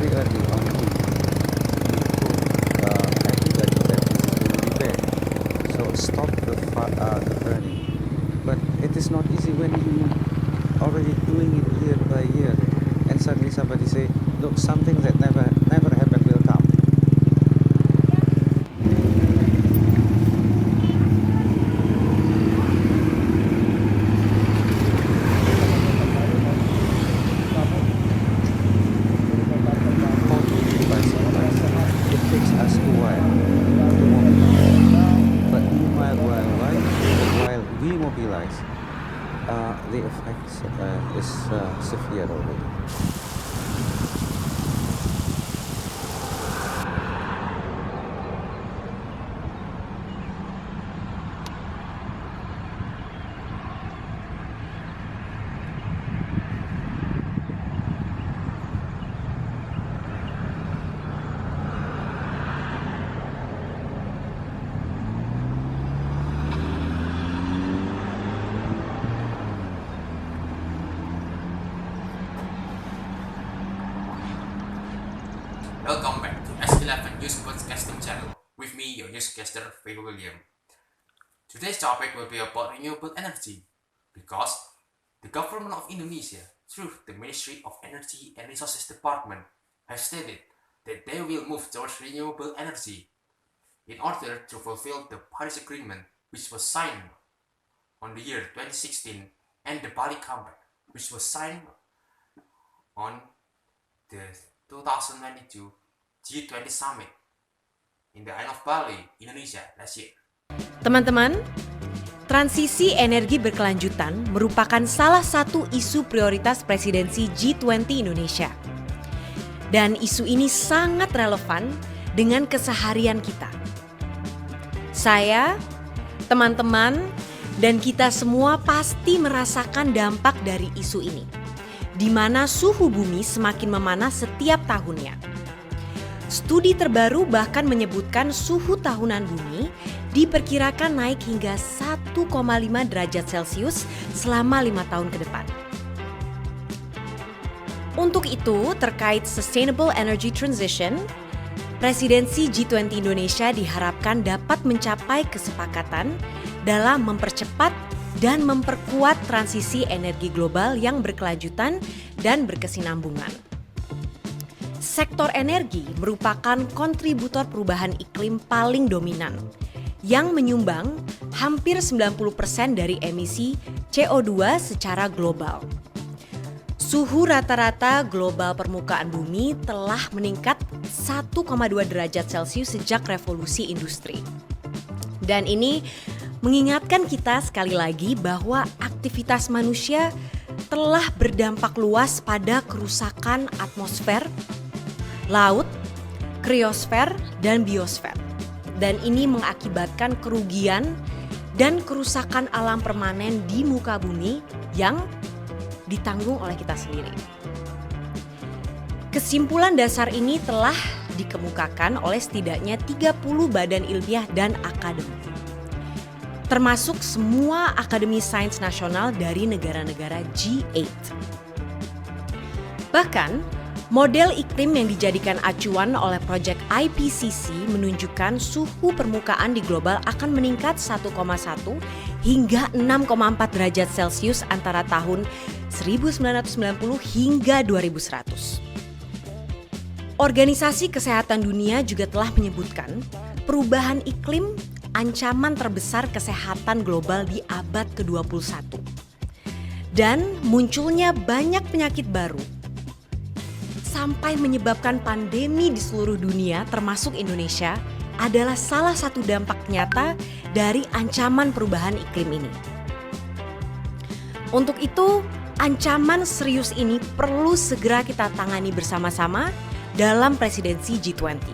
very early on we told everybody that this is going to be bad. So stop the burning. But it is not easy when you already doing it year by year, and suddenly somebody say, look, something that never happened will come. Hopefully by surprise. It takes us a while to mobilize. But meanwhile, while we mobilize, the effects is severe already. Welcome back to S11 News Podcasting Channel with me, your newscaster, Faye William. Today's topic will be about renewable energy because the government of Indonesia, through the Ministry of Energy and Resources Department, has stated that they will move towards renewable energy in order to fulfill the Paris Agreement, which was signed on the year 2016, and the Bali Compact, which was signed on the 2022 G20 Summit in the island of Bali, Indonesia last year. Teman-teman, transisi energi berkelanjutan merupakan salah satu isu prioritas presidensi G20 Indonesia. Dan isu ini sangat relevan dengan keseharian kita. Saya, teman-teman, dan kita semua pasti merasakan dampak dari isu ini, di mana suhu bumi semakin memanas setiap tahunnya. Studi terbaru bahkan menyebutkan suhu tahunan bumi diperkirakan naik hingga 1,5 derajat Celcius selama 5 tahun ke depan. Untuk itu, terkait Sustainable Energy Transition, Presidensi G20 Indonesia diharapkan dapat mencapai kesepakatan dalam mempercepat dan memperkuat transisi energi global yang berkelanjutan dan berkesinambungan. Sektor energi merupakan kontributor perubahan iklim paling dominan yang menyumbang hampir 90% dari emisi CO2 secara global. Suhu rata-rata global permukaan bumi telah meningkat 1,2 derajat Celcius sejak revolusi industri. Dan ini mengingatkan kita sekali lagi bahwa aktivitas manusia telah berdampak luas pada kerusakan atmosfer, laut, kriosfer, dan biosfer. Dan ini mengakibatkan kerugian dan kerusakan alam permanen di muka bumi yang ditanggung oleh kita sendiri. Kesimpulan dasar ini telah dikemukakan oleh setidaknya 30 badan ilmiah dan akademi, termasuk semua akademi sains nasional dari negara-negara G8. Bahkan, model iklim yang dijadikan acuan oleh proyek IPCC menunjukkan suhu permukaan di global akan meningkat 1,1 hingga 6,4 derajat Celcius antara tahun 1990 hingga 2100. Organisasi Kesehatan Dunia juga telah menyebutkan perubahan iklim ancaman terbesar kesehatan global di abad ke-21. Dan munculnya banyak penyakit baru sampai menyebabkan pandemi di seluruh dunia termasuk Indonesia adalah salah satu dampak nyata dari ancaman perubahan iklim ini. Untuk itu, ancaman serius ini perlu segera kita tangani bersama-sama dalam presidensi G20.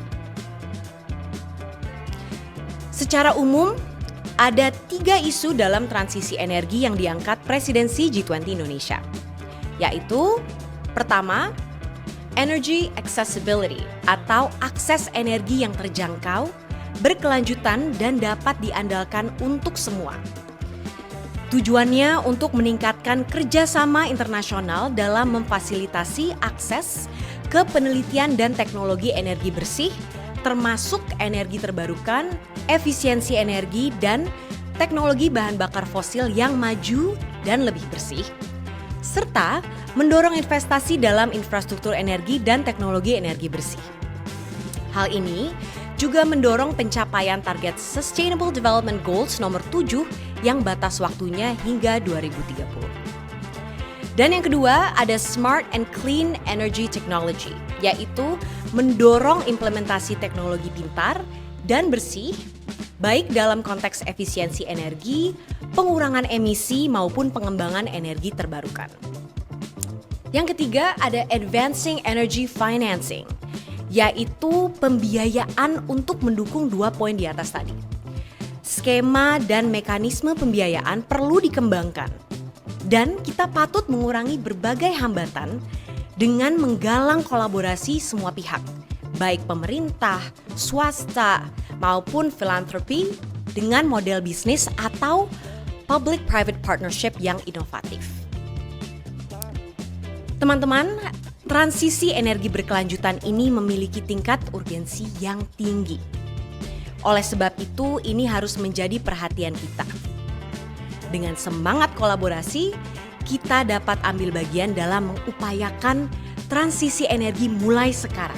Secara umum, ada 3 isu dalam transisi energi yang diangkat presidensi G20 Indonesia, yaitu pertama, energy accessibility atau akses energi yang terjangkau, berkelanjutan dan dapat diandalkan untuk semua. Tujuannya untuk meningkatkan kerjasama internasional dalam memfasilitasi akses ke penelitian dan teknologi energi bersih, termasuk energi terbarukan, efisiensi energi, dan teknologi bahan bakar fosil yang maju dan lebih bersih, serta mendorong investasi dalam infrastruktur energi dan teknologi energi bersih. Hal ini juga mendorong pencapaian target Sustainable Development Goals nomor 7 yang batas waktunya hingga 2030. Dan yang kedua ada Smart and Clean Energy Technology, yaitu mendorong implementasi teknologi pintar dan bersih, baik dalam konteks efisiensi energi, pengurangan emisi maupun pengembangan energi terbarukan. Yang ketiga ada Advancing Energy Financing, yaitu pembiayaan untuk mendukung 2 poin di atas tadi. Skema dan mekanisme pembiayaan perlu dikembangkan, dan kita patut mengurangi berbagai hambatan dengan menggalang kolaborasi semua pihak, baik pemerintah, swasta, maupun filantropi dengan model bisnis atau public-private partnership yang inovatif. Teman-teman, transisi energi berkelanjutan ini memiliki tingkat urgensi yang tinggi. Oleh sebab itu, ini harus menjadi perhatian kita. Dengan semangat kolaborasi, kita dapat ambil bagian dalam mengupayakan transisi energi mulai sekarang.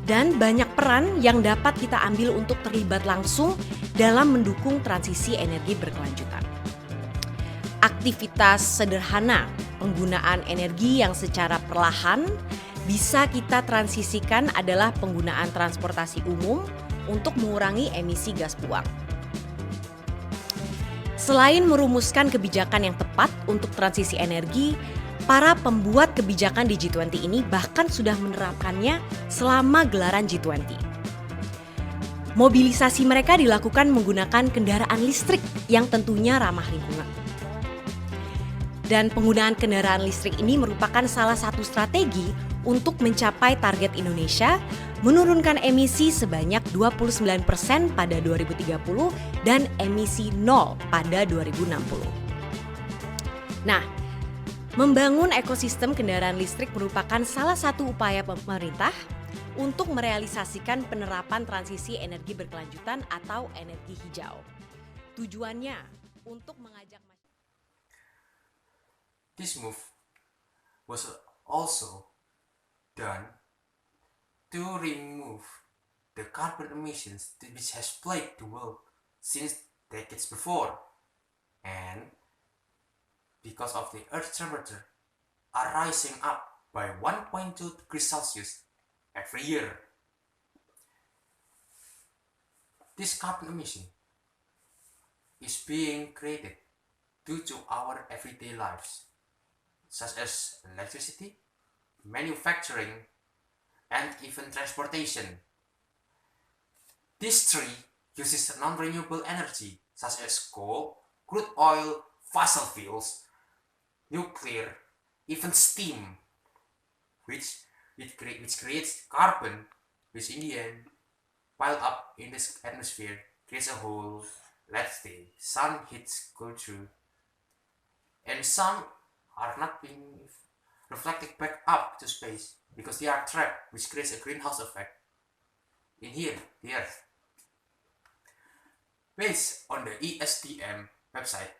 Dan banyak peran yang dapat kita ambil untuk terlibat langsung dalam mendukung transisi energi berkelanjutan. Aktivitas sederhana penggunaan energi yang secara perlahan bisa kita transisikan adalah penggunaan transportasi umum untuk mengurangi emisi gas buang. Selain merumuskan kebijakan yang tepat untuk transisi energi, para pembuat kebijakan di G20 ini bahkan sudah menerapkannya selama gelaran G20. Mobilisasi mereka dilakukan menggunakan kendaraan listrik yang tentunya ramah lingkungan. Dan penggunaan kendaraan listrik ini merupakan salah satu strategi untuk mencapai target Indonesia menurunkan emisi sebanyak 29% pada 2030 dan emisi 0 pada 2060. Nah, membangun ekosistem kendaraan listrik merupakan salah satu upaya pemerintah untuk merealisasikan penerapan transisi energi berkelanjutan atau energi hijau. Tujuannya untuk mengajak This move was also done to remove the carbon emissions which has plagued the world since decades before, and because of the Earth's temperature are rising up by 1.2 degrees Celsius every year. This carbon emission is being created due to our everyday lives, such as electricity, manufacturing, and even transportation. This tree uses non-renewable energy such as coal, crude oil, fossil fuels, nuclear, even steam, which creates carbon, which in the end pile up in this atmosphere, creates a hole. Let's say sun hits go through, and some are not being reflected back up to space because they are trapped, which creates a greenhouse effect in here, the Earth. Based on the ESDM website,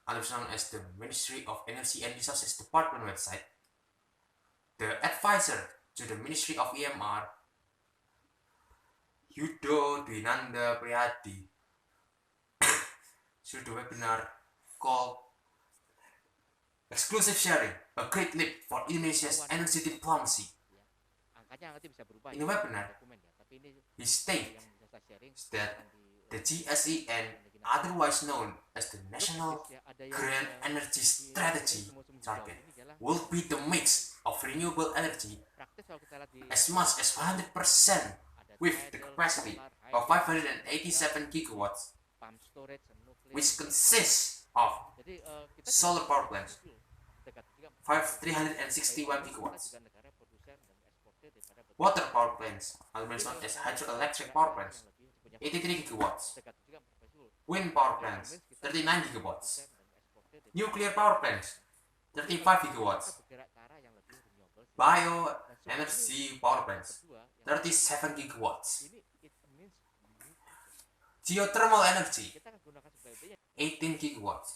also known as the Ministry of Energy and Resources Department website, the advisor to the Ministry of EMR, Yudo Dwinanda Priyadi, through the webinar called Exclusive Sharing, a Great Leap for Indonesia's Energy Diplomacy. In the webinar, he states that the GSEN, otherwise known as the National Green Energy Strategy target, will be the mix of renewable energy as much as 100% with the capacity of 587 gigawatts, which consists of solar power plants, 361 gigawatts, water power plants, otherwise known as hydroelectric power plants, 83 gigawatts, wind power plants, 39 gigawatts, nuclear power plants, 35 gigawatts, bioenergy power plants, 37 gigawatts. Geothermal energy, 18 gigawatts,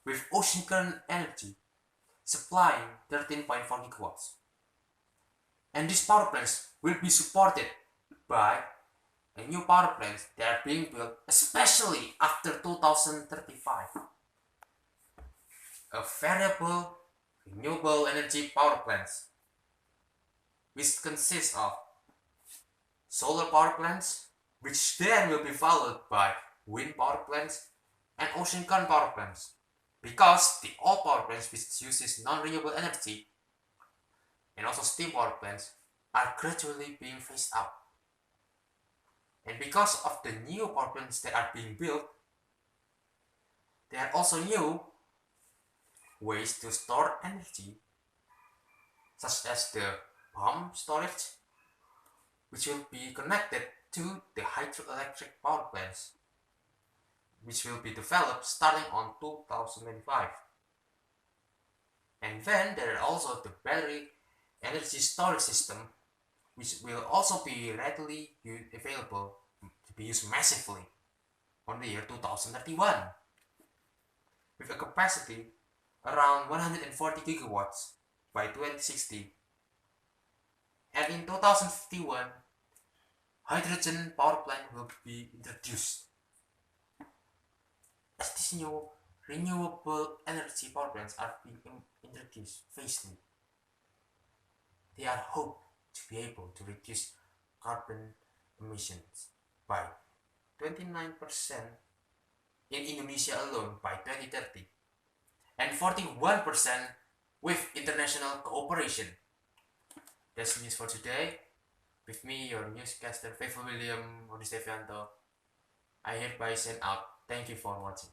with ocean current energy supplying 13.4 gigawatts. And these power plants will be supported by a new power plants that are being built especially after 2035. A variable renewable energy power plants, which consists of solar power plants, which then will be followed by wind power plants and ocean current power plants, because the all power plants which uses non-renewable energy and also steam power plants are gradually being phased out. And because of the new power plants that are being built, there are also new ways to store energy, such as the pump storage, which will be connected to the hydroelectric power plants, which will be developed starting on 2025. And then there are also the battery energy storage system, which will also be readily available to be used massively on the year 2031, with a capacity around 140 gigawatts by 2060. And in 2051, hydrogen power plant will be introduced. As these new renewable energy power plants are being introduced vastly, they are hoped to be able to reduce carbon emissions by 29% in Indonesia alone by 2030, and 41% with international cooperation. That's news for today. With me, your newscaster Faithful William Odistevianto. I hereby send out. Thank you for watching.